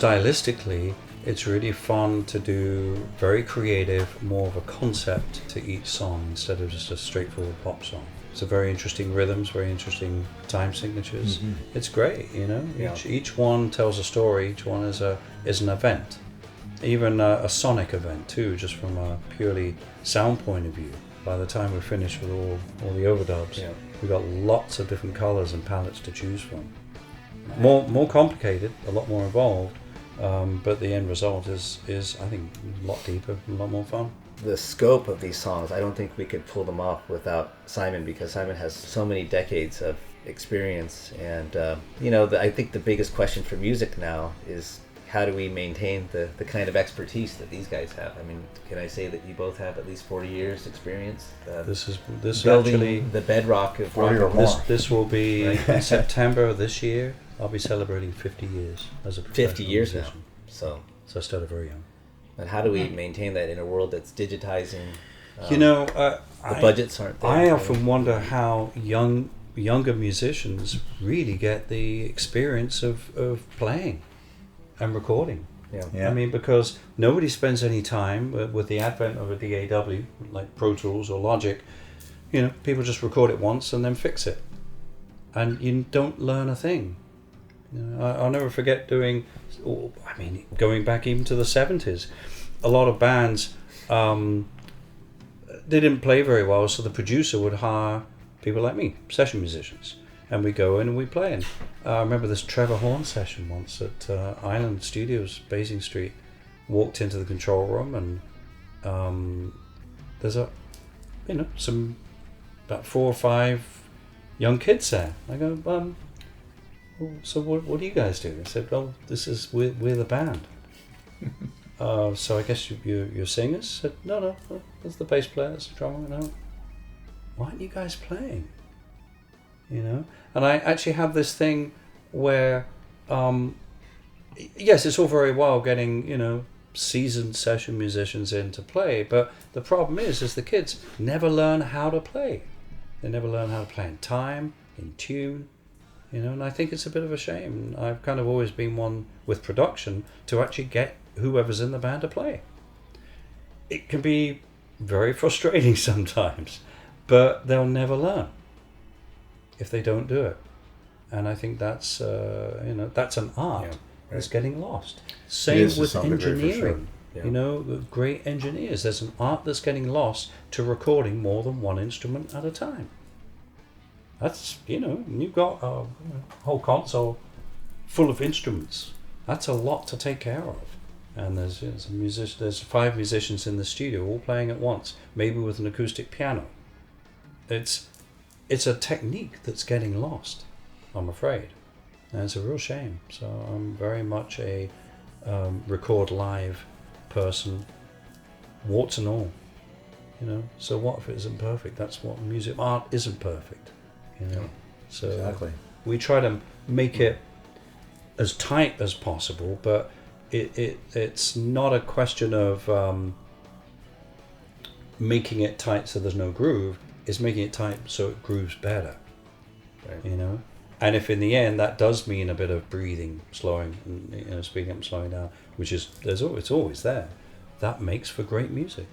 stylistically, it's really fun to do very creative, more of a concept to each song instead of just a straightforward pop song. So very interesting rhythms, very interesting time signatures. Mm-hmm. It's great, you know. Yeah. Each one tells a story. Each one is an event, even a sonic event too, just from a purely sound point of view. By the time we're finished with all the overdubs, we've got lots of different colors and palettes to choose from. More complicated, a lot more involved, but the end result is I think a lot deeper, a lot more fun. The scope of these songs, I don't think we could pull them off without Simon, because Simon has so many decades of experience. And I think the biggest question for music now is, how do we maintain the kind of expertise that these guys have? I mean, can I say that you both have at least 40 years experience? This building actually the bedrock of 40 or more. This will be in September of this year. I'll be celebrating 50 years as a professional 50 years musician. now. So I started very young. But how do we maintain that in a world that's digitizing? The budgets aren't there. I often wonder how younger musicians really get the experience of playing and recording. Yeah. I mean, because nobody spends any time with the advent of a DAW like Pro Tools or Logic. You know, people just record it once and then fix it, and you don't learn a thing. You know, I'll never forget going back even to the 70s. A lot of bands, they didn't play very well, so the producer would hire people like me, session musicians, and we go in and we play. And I remember this Trevor Horn session once at Island Studios, Basing Street. Walked into the control room, and there's about 4 or 5 young kids there. I go, so what do you guys do? They said, well, we're the band. So I guess you're singers? I said, no, that's the bass player, that's the drummer. No, why aren't you guys playing? You know, and I actually have this thing where, yes, it's all very well getting seasoned session musicians in to play, but the problem is the kids never learn how to play. They never learn how to play in time, in tune. And I think it's a bit of a shame. I've kind of always been one with production to actually get whoever's in the band to play. It can be very frustrating sometimes, but they'll never learn if they don't do it. And I think that's that's an art that's getting lost. Same with engineering. Great engineers. There's an art that's getting lost to recording more than one instrument at a time. That's, you've got a whole console full of instruments. That's a lot to take care of. And there's 5 musicians in the studio all playing at once, maybe with an acoustic piano. It's a technique that's getting lost, I'm afraid. And it's a real shame. So I'm very much a record live person, warts and all. So what if it isn't perfect? That's what music art isn't perfect. So exactly. We try to make it as tight as possible, but it's not a question of making it tight so there's no groove. It's making it tight so it grooves better. Right. And if in the end that does mean a bit of breathing, slowing, speeding up and slowing down, which is it's always there, that makes for great music.